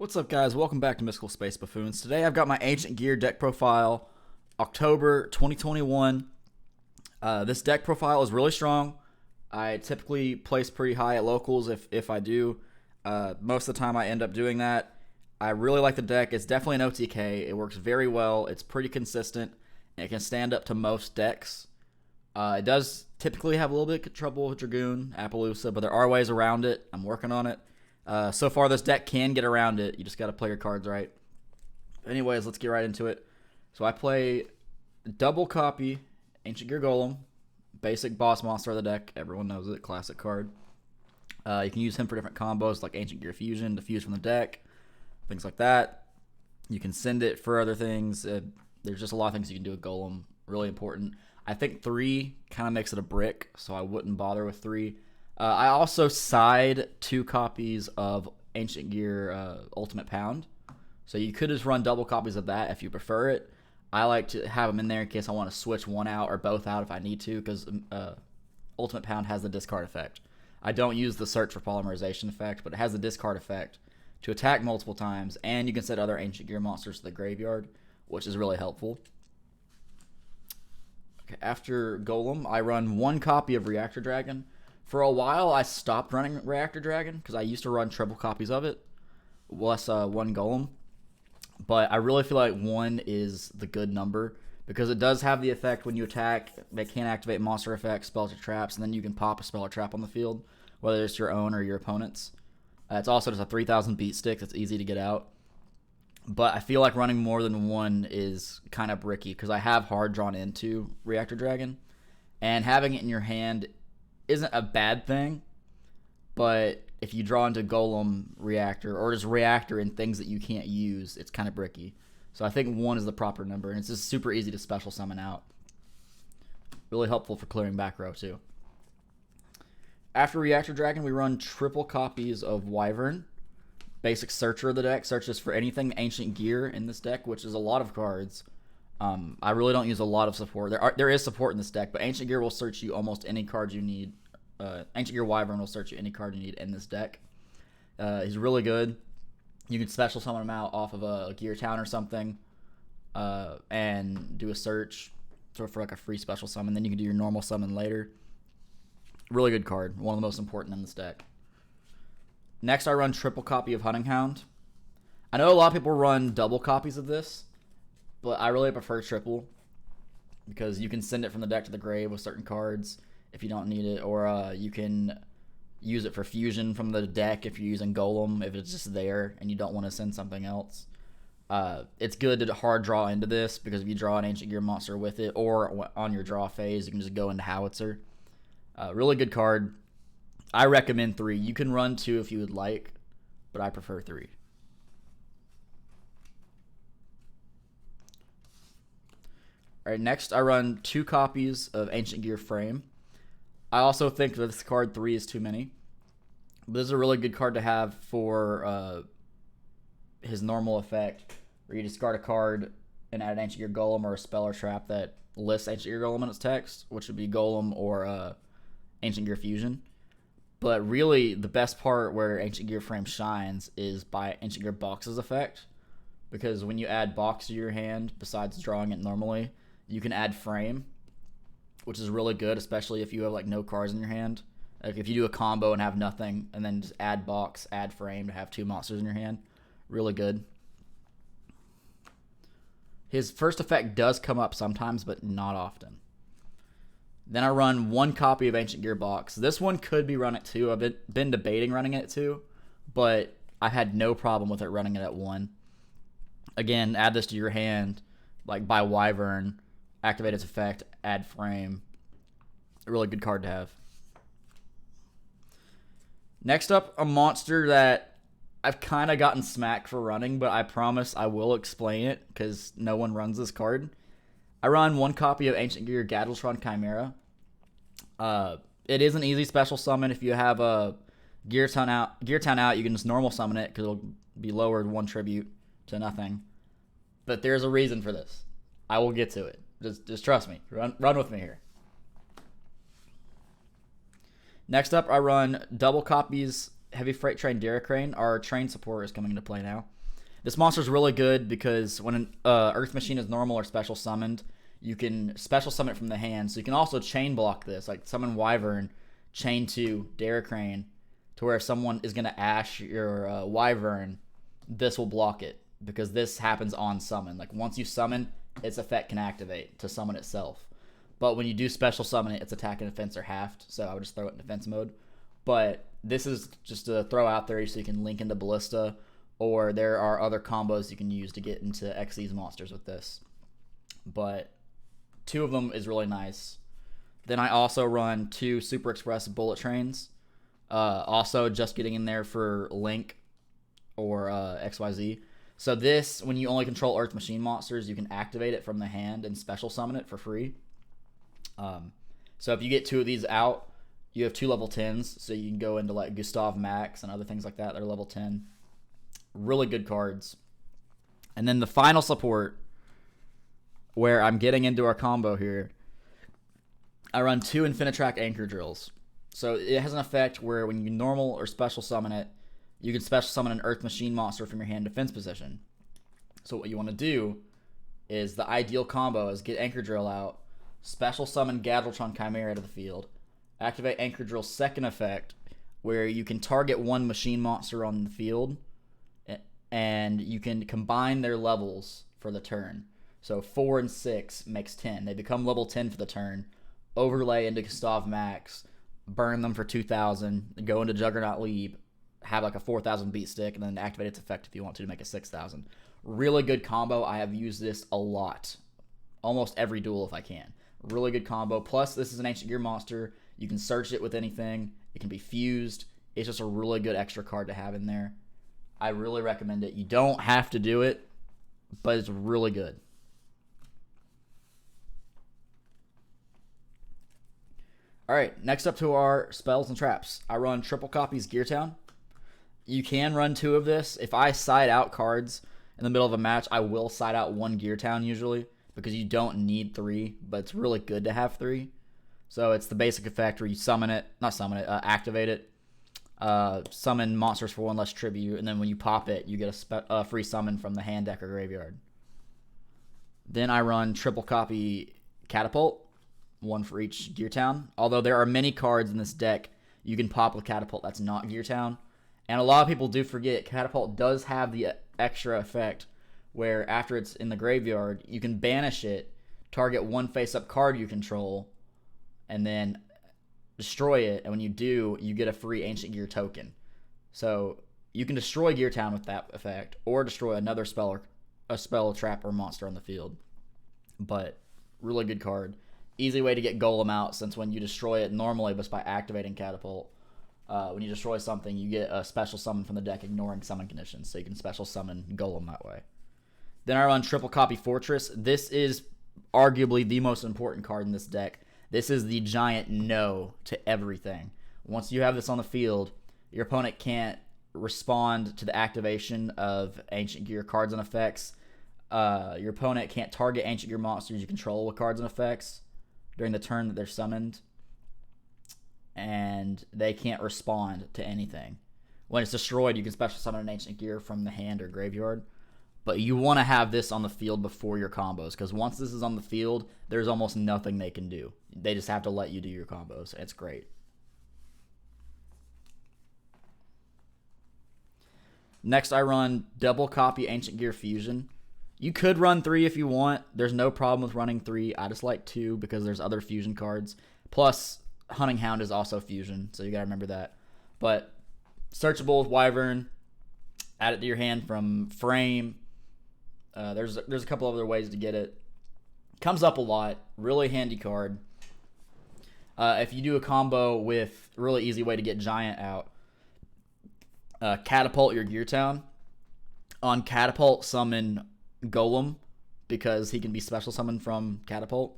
What's up, guys? Welcome back to Mystical Space Buffoons. Today I've got my Ancient Gear deck profile, October 2021. This deck profile is really strong. I typically place pretty high at locals if I do. Most of the time I end up doing that. I really like the deck. It's definitely an OTK. It works very well. It's pretty consistent, and it can stand up to most decks. It does typically have a little bit of trouble with Dragoon, Appaloosa, but there are ways around it. I'm working on it. So far, this deck can get around it. You just got to play your cards right. Anyways, let's get right into it. So I play double copy Ancient Gear Golem, basic boss monster of the deck. Everyone knows it, classic card. You can use him for different combos like Ancient Gear Fusion to fuse from the deck, things like that. You can send it for other things. There's just a lot of things you can do with Golem. Really important. I think 3 kind of makes it a brick, so I wouldn't bother with 3. I also side 2 copies of Ancient Gear Ultimate Pound. So you could just run double copies of that if you prefer it. I like to have them in there in case I want to switch one out or both out if I need to, because Ultimate Pound has the discard effect. I don't use the search for polymerization effect, but it has the discard effect to attack multiple times, and you can set other Ancient Gear monsters to the graveyard, which is really helpful. Okay, after Golem, I run 1 copy of Reactor Dragon. For a while, I stopped running Reactor Dragon because I used to run triple copies of it, plus 1 Golem. But I really feel like 1 is the good number because it does have the effect when you attack. They can activate monster effects, spells, or traps, and then you can pop a spell or trap on the field, whether it's your own or your opponent's. It's also just a 3,000 beat stick that's easy to get out. But I feel like running more than 1 is kind of bricky because I have hard drawn into Reactor Dragon, and having it in your hand isn't a bad thing, but if you draw into Golem, Reactor, or just Reactor and things that you can't use, it's kind of bricky. So I think 1 is the proper number, and it's just super easy to special summon out. Really helpful for clearing back row, too. After Reactor Dragon, we run triple copies of Wyvern. Basic searcher of the deck, searches for anything Ancient Gear in this deck, which is a lot of cards. I really don't use a lot of support. There is support in this deck, but Ancient Gear will search you almost any card you need. Ancient Gear Wyvern will search you any card you need in this deck. He's really good. You can special summon him out off of a Gear Town or something, and do a search sort of for like a free special summon. Then you can do your normal summon later. Really good card. One of the most important in this deck. Next, I run triple copy of Hunting Hound. I know a lot of people run double copies of this, but I really prefer triple because you can send it from the deck to the grave with certain cards if you don't need it, or you can use it for fusion from the deck if you're using Golem, if it's just there and you don't want to send something else. It's good to hard draw into this because if you draw an Ancient Gear monster with it, or on your draw phase, you can just go into Howitzer. Really good card. I recommend 3. You can run 2 if you would like, but I prefer 3. Alright, next I run 2 copies of Ancient Gear Frame. I also think that this card 3 is too many. But this is a really good card to have for his normal effect, where you discard a card and add an Ancient Gear Golem or a spell or trap that lists Ancient Gear Golem in its text, which would be Golem or Ancient Gear Fusion. But really, the best part where Ancient Gear Frame shines is by Ancient Gear Box's effect. Because when you add Box to your hand, besides drawing it normally, you can add Frame, which is really good, especially if you have like no cards in your hand. Like if you do a combo and have nothing, and then just add Box, add Frame to have 2 monsters in your hand. Really good. His first effect does come up sometimes, but not often. Then I run 1 copy of Ancient Gear Box. This one could be run at 2. I've been debating running it at 2, but I had no problem with it running it at 1. Again, add this to your hand, like by Wyvern, activate its effect, add Frame. A really good card to have. Next up, a monster that I've kind of gotten smacked for running, but I promise I will explain it because no one runs this card. I run 1 copy of Ancient Gear Gadgetron Chimera. It is an easy special summon. If you have a Gear Town out, you can just normal summon it because it'll be lowered 1 tribute to nothing. But there's a reason for this. I will get to it. Just trust me. Run with me here. Next up, I run double copies Heavy Freight Train Deracrane, our train support is coming into play now. This monster is really good because when an Earth Machine is normal or special summoned, you can special summon it from the hand. So you can also chain block this, like summon Wyvern, chain to Deracrane, to where if someone is going to Ash your Wyvern, this will block it because this happens on summon. Like once you summon, its effect can activate to summon itself. But when you do special summon it, its attack and defense are halved, so I would just throw it in defense mode. But this is just to throw out there so you can link into Ballista, or there are other combos you can use to get into Xyz monsters with this. But 2 of them is really nice. Then I also run 2 Super Express bullet trains. Also just getting in there for Link or XYZ. So this, when you only control Earth Machine monsters, you can activate it from the hand and special summon it for free. So if you get 2 of these out, you have 2 level 10s, so you can go into like Gustav Max and other things like that that are level 10. Really good cards. And then the final support, where I'm getting into our combo here, I run 2 Infinitrack Anchor Drills. So it has an effect where when you normal or special summon it, you can special summon an Earth Machine monster from your hand defense position. So what you want to do is the ideal combo is get Anchor Drill out, special summon Gadgetron Chimera to the field, activate Anchor Drill's second effect, where you can target 1 machine monster on the field, and you can combine their levels for the turn. So 4 and 6 makes 10. They become level 10 for the turn. Overlay into Gustav Max, burn them for 2,000, go into Juggernaut Leap, have like a 4,000 beat stick, and then activate its effect if you want to make a 6,000. Really good combo. I have used this a lot. Almost every duel if I can. Really good combo. Plus, this is an Ancient Gear monster. You can search it with anything. It can be fused. It's just a really good extra card to have in there. I really recommend it. You don't have to do it, but it's really good. Alright, next up to our spells and traps. I run triple copies Gear Town. You can run 2 of this. If I side out cards in the middle of a match, I will side out 1 Gear Town usually, because you don't need 3, but it's really good to have 3. So it's the basic effect where you activate it, summon monsters for 1 less tribute, and then when you pop it, you get a free summon from the hand, deck, or graveyard. Then I run triple copy Catapult, 1 for each Gear Town. Although there are many cards in this deck you can pop with Catapult that's not Gear Town. And a lot of people do forget Catapult does have the extra effect where after it's in the graveyard, you can banish it, target 1 face-up card you control, and then destroy it. And when you do, you get a free Ancient Gear token. So you can destroy Gear Town with that effect, or destroy another spell, or a spell, trap, or monster on the field. But really good card. Easy way to get Golem out, since when you destroy it normally, but by activating Catapult, when you destroy something, you get a special summon from the deck ignoring summon conditions, so you can special summon Golem that way. Then I run triple copy Fortress. This is arguably the most important card in this deck. This is the giant no to everything. Once you have this on the field, your opponent can't respond to the activation of Ancient Gear cards and effects. Your opponent can't target Ancient Gear monsters you control with cards and effects during the turn that they're summoned. And they can't respond to anything. When it's destroyed, you can special summon an Ancient Gear from the hand or graveyard. But you want to have this on the field before your combos, because once this is on the field, there's almost nothing they can do. They just have to let you do your combos. It's great. Next, I run double copy Ancient Gear Fusion. You could run 3 if you want. There's no problem with running 3. I just like 2 because there's other fusion cards. Plus, Hunting Hound is also fusion, so you gotta remember that. But searchable with Wyvern. Add it to your hand from Frame. There's a couple other ways to get it. Comes up a lot. Really handy card. If you do a combo with really easy way to get Giant out, Catapult your Gear Town. On Catapult, summon Golem, because he can be special summoned from Catapult.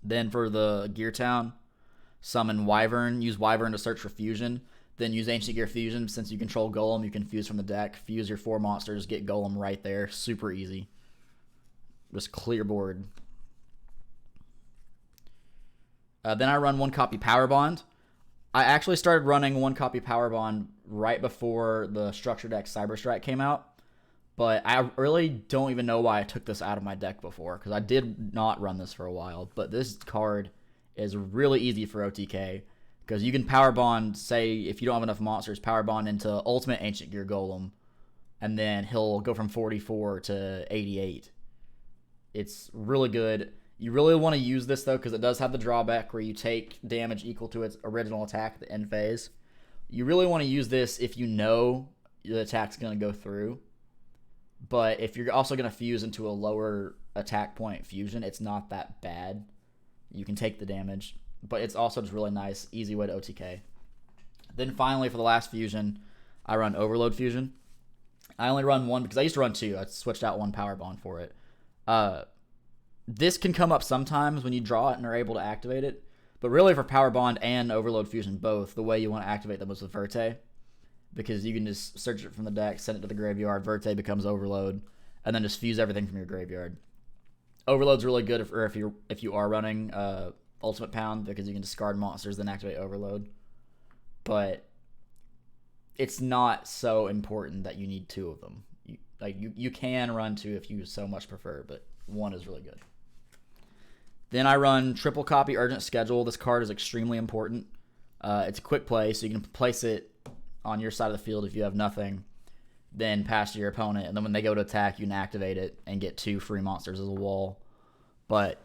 Then for the Gear Town, summon Wyvern. Use Wyvern to search for fusion. Then use Ancient Gear Fusion. Since you control Golem, you can fuse from the deck. Fuse your 4 monsters, get Golem right there. Super easy. Just clear board. Then I run 1 copy Power Bond. I actually started running 1 copy Power Bond right before the Structure Deck Cyber Strike came out. But I really don't even know why I took this out of my deck before, because I did not run this for a while. But this card is really easy for OTK, because you can Power Bond, say, if you don't have enough monsters, Power Bond into Ultimate Ancient Gear Golem, and then he'll go from 44 to 88. It's really good. You really want to use this, though, because it does have the drawback where you take damage equal to its original attack at the end phase. You really want to use this if you know the attack's going to go through. But if you're also going to fuse into a lower attack point fusion, it's not that bad. You can take the damage. But it's also just really nice, easy way to OTK. Then finally, for the last fusion, I run Overload Fusion. I only run one because I used to run two. I switched out one Power Bond for it. This can come up sometimes when you draw it and are able to activate it. But really for Power Bond and Overload Fusion both, the way you want to activate them is with Verte. Because you can just search it from the deck, send it to the graveyard, Verte becomes Overload, and then just fuse everything from your graveyard. Overload's really good if you are running Ultimate Pound, because you can discard monsters, then activate Overload. But it's not so important that you need two of them. You can run two if you so much prefer, but one is really good. Then I run Triple Copy Urgent Schedule. This card is extremely important. It's a quick play, so you can place it on your side of the field if you have nothing, then pass to your opponent, and then when they go to attack, you can activate it and get 2 free monsters as a wall. But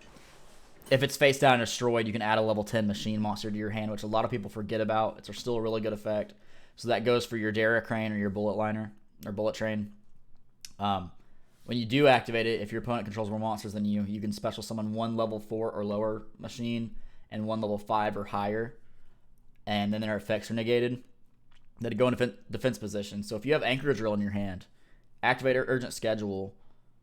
if it's face down and destroyed, you can add a level 10 machine monster to your hand, which a lot of people forget about. It's still a really good effect. So that goes for your Dara Crane or your Bullet Liner or Bullet Train. When you do activate it, if your opponent controls more monsters than you can special summon 1 level 4 or lower machine and 1 level 5 or higher, and then their effects are negated. That go in defense position. So if you have Anchor Drill in your hand, activate Urgent Schedule,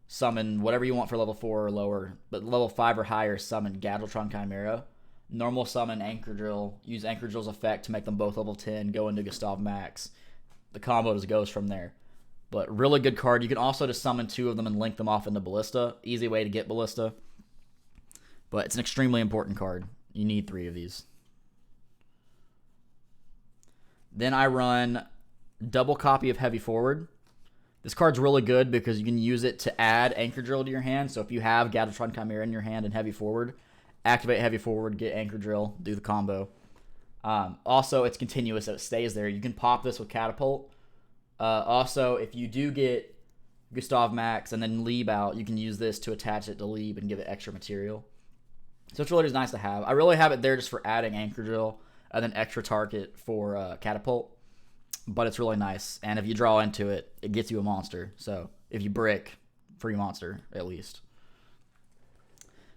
summon whatever you want for level 4 or lower, but level 5 or higher, summon Gadgetron Chimera. Normal summon Anchor Drill, use Anchor Drill's effect to make them both level 10, go into Gustav Max. The combo just goes from there. But really good card. You can also just summon 2 of them and link them off into Ballista. Easy way to get Ballista. But it's an extremely important card. You need 3 of these. Then I run Double Copy of Heavy Forward. This card's really good because you can use it to add Anchor Drill to your hand. So if you have Gadgetron Chimera in your hand and Heavy Forward, activate Heavy Forward, get Anchor Drill, do the combo. Also, it's continuous, so it stays there. You can pop this with Catapult. Also, if you do get Gustav Max and then Lieb out, you can use this to attach it to Lieb and give it extra material. So it's really just nice to have. I really have it there just for adding Anchor Drill and then extra target for Catapult. But it's really nice. And if you draw into it, it gets you a monster. So if you brick, free monster, at least.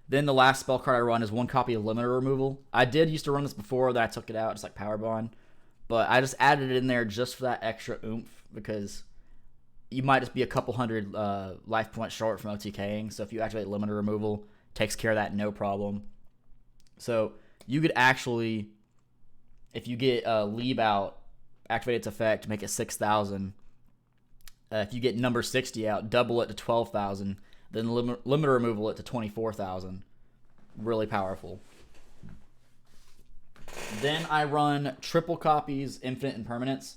Then the last spell card I run is 1 copy of Limiter Removal. I did used to run this before, then I took it out, just like Power Bond. But I just added it in there just for that extra oomph, because you might just be a couple hundred life points short from OTKing. So if you activate Limiter Removal, takes care of that no problem. So you could actually, if you get Lieb out, activate its effect, make it 6,000. If you get number 60 out, double it to 12,000. Then limiter removal it to 24,000. Really powerful. Then I run triple copies, Infinite Impermanence.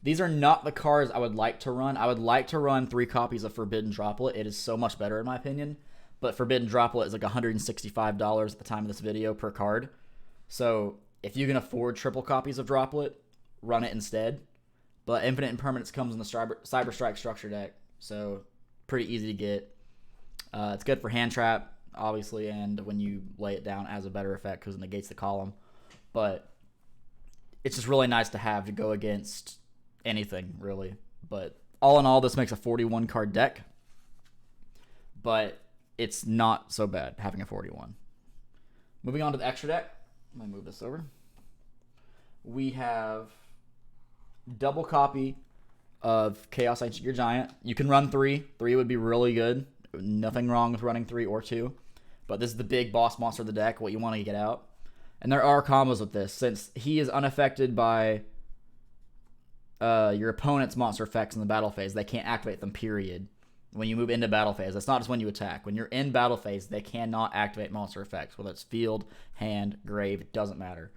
These are not the cards I would like to run. I would like to run 3 copies of Forbidden Droplet. It is so much better in my opinion. But Forbidden Droplet is like $165 at the time of this video per card. So if you can afford triple copies of Droplet, run it instead. But Infinite Impermanence comes in the Cyber Strike structure deck. So pretty easy to get. It's good for hand trap, obviously, and when you lay it down, it has a better effect because it negates the column. But it's just really nice to have to go against anything, really. But all in all, this makes a 41 card deck. But it's not so bad having a 41. Moving on to the extra deck. Let me move this over. We have double copy of Chaos Ancient Gear Giant. You can run 3. 3 would be really good. Nothing wrong with running 3 or 2. But this is the big boss monster of the deck, what you want to get out. And there are combos with this. Since he is unaffected by your opponent's monster effects in the battle phase, they can't activate them, period. When you move into battle phase, that's not just when you attack. When you're in battle phase, they cannot activate monster effects, whether it's field, hand, grave, it doesn't matter.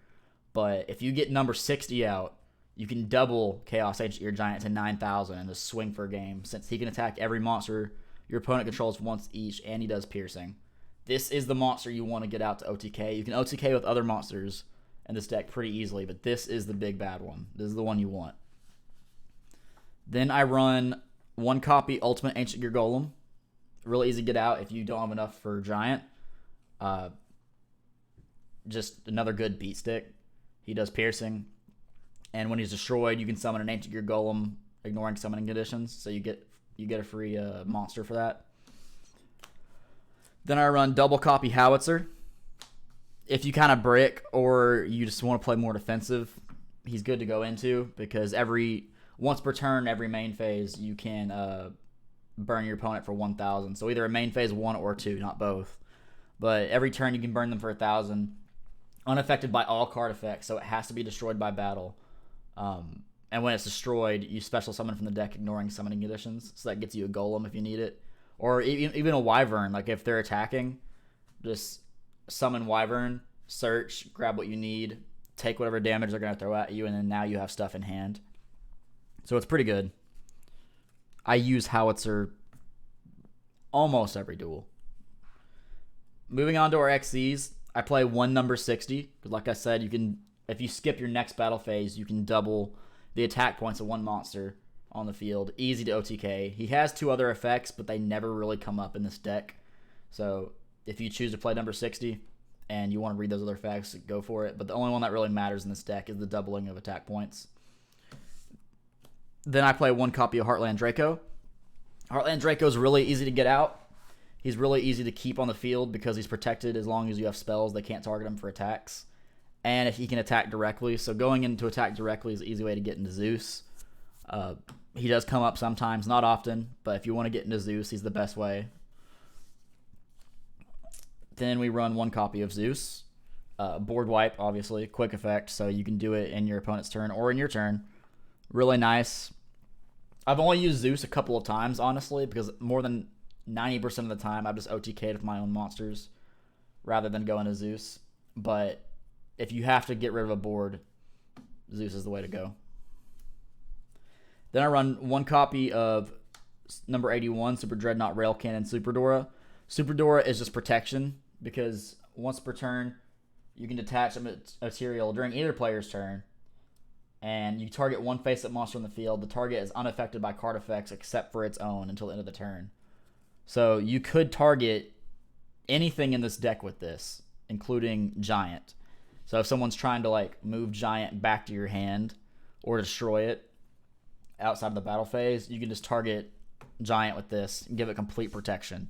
But if you get number 60 out, you can double Chaos Ancient Gear Giant to 9,000 and just swing for a game, since he can attack every monster your opponent controls once each, and he does piercing. This is the monster you want to get out to OTK. You can OTK with other monsters in this deck pretty easily, but this is the big bad one. This is the one you want. Then I run 1 copy Ultimate Ancient Gear Golem. Really easy to get out if you don't have enough for Giant. Just another good beat stick. He does piercing. And when he's destroyed, you can summon an Ancient Gear Golem, ignoring summoning conditions. So you get a free monster for that. Then I run double copy Howitzer. If you kind of brick or you just want to play more defensive, he's good to go into, because once per turn, every main phase, you can burn your opponent for 1,000. So either a main phase 1 or 2, not both. But every turn you can burn them for 1,000, unaffected by all card effects. So it has to be destroyed by battle. And when it's destroyed, you special summon from the deck, ignoring summoning conditions. So that gets you a Golem if you need it. Or even a Wyvern. Like if they're attacking, just summon Wyvern, search, grab what you need, take whatever damage they're going to throw at you, and then now you have stuff in hand. So it's pretty good. I use Howitzer almost every duel. Moving on to our XCs, I play 1 number 60. Because like I said, if you skip your next battle phase, you can double the attack points of 1 monster on the field. Easy to OTK. He has 2 other effects, but they never really come up in this deck. So if you choose to play number 60 and you want to read those other effects, go for it. But the only one that really matters in this deck is the doubling of attack points. Then I play 1 copy of Heartland Draco. Heartland Draco is really easy to get out. He's really easy to keep on the field because he's protected as long as you have spells. They can't target him for attacks. And if he can attack directly. So going into attack directly is an easy way to get into Zeus. He does come up sometimes, not often, but if you want to get into Zeus, he's the best way. Then we run 1 copy of Zeus. Board wipe, obviously. Quick effect, so you can do it in your opponent's turn or in your turn. Really nice. I've only used Zeus a couple of times, honestly, because more than 90% of the time I've just OTK'd with my own monsters rather than going to Zeus. But if you have to get rid of a board, Zeus is the way to go. Then I run 1 copy of number 81, Super Dreadnought Rail Cannon Superdora. Superdora is just protection, because once per turn, you can detach a material during either player's turn, and you target 1 face-up monster on the field. The target is unaffected by card effects except for its own until the end of the turn. So you could target anything in this deck with this, including Giant. So if someone's trying to move Giant back to your hand or destroy it outside of the battle phase, you can just target Giant with this and give it complete protection.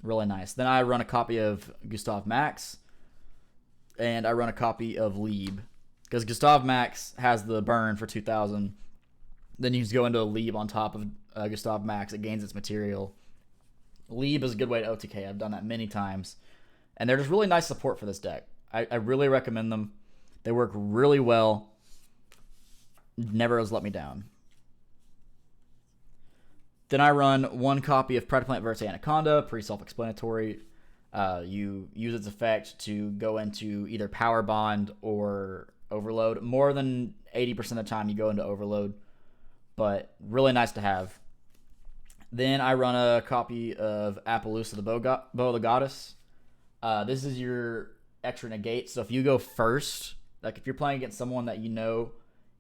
Really nice. Then I run a copy of Gustav Max, and I run a copy of Lieb, because Gustav Max has the burn for 2,000. Then you just go into a Lieb on top of Gustav Max. It gains its material. Lieb is a good way to OTK. I've done that many times. And they're just really nice support for this deck. I really recommend them. They work really well. Never has let me down. Then I run 1 copy of Predaplant vs. Anaconda. Pretty self-explanatory. You use its effect to go into either Power Bond or Overload. More than 80% of the time you go into Overload. But really nice to have. Then I run a copy of Appaloosa the Bow of the Goddess. This is your extra negate. So if you go first, if you're playing against someone that you know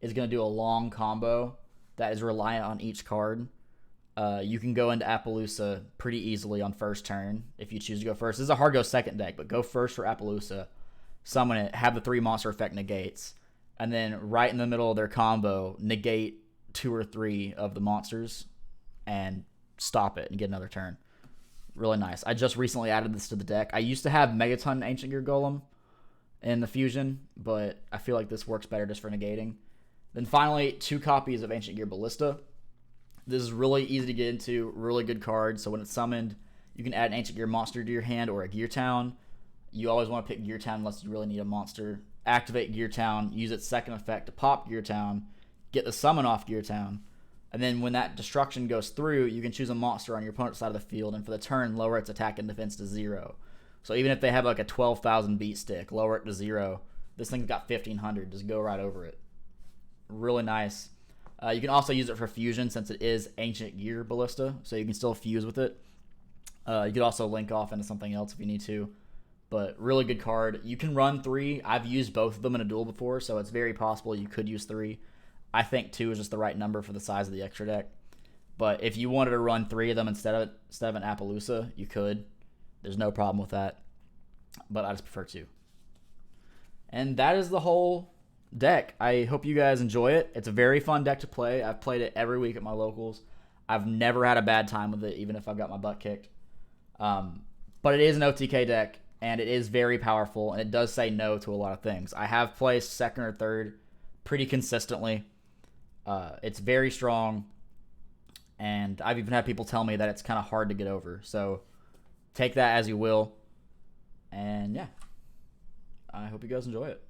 is going to do a long combo that is reliant on each card, you can go into Appaloosa pretty easily on first turn if you choose to go first. This is a hard go second deck, but go first for Appaloosa. Summon it, have the 3 monster effect negates, and then right in the middle of their combo, negate 2 or 3 of the monsters and stop it and get another turn. Really nice. I just recently added this to the deck. I used to have Megaton Ancient Gear Golem in the Fusion, but I feel like this works better just for negating. Then finally, 2 copies of Ancient Gear Ballista. This is really easy to get into, really good card. So when it's summoned, you can add an Ancient Gear monster to your hand or a Gear Town. You always want to pick Gear Town unless you really need a monster. Activate Gear Town, use its second effect to pop Gear Town, get the summon off Gear Town. And then when that destruction goes through, you can choose a monster on your opponent's side of the field, and for the turn, lower its attack and defense to 0. So even if they have a 12,000 beat stick, lower it to 0. This thing's got 1,500. Just go right over it. Really nice. You can also use it for fusion since it is Ancient Gear Ballista, so you can still fuse with it. You could also link off into something else if you need to. But really good card. You can run 3. I've used both of them in a duel before, so it's very possible you could use 3. I think 2 is just the right number for the size of the extra deck. But if you wanted to run 3 of them instead of an Appaloosa, you could. There's no problem with that. But I just prefer 2. And that is the whole deck. I hope you guys enjoy it. It's a very fun deck to play. I've played it every week at my locals. I've never had a bad time with it, even if I've got my butt kicked. But it is an OTK deck, and it is very powerful, and it does say no to a lot of things. I have placed second or third pretty consistently. It's very strong, and I've even had people tell me that it's kind of hard to get over. So take that as you will. And yeah, I hope you guys enjoy it.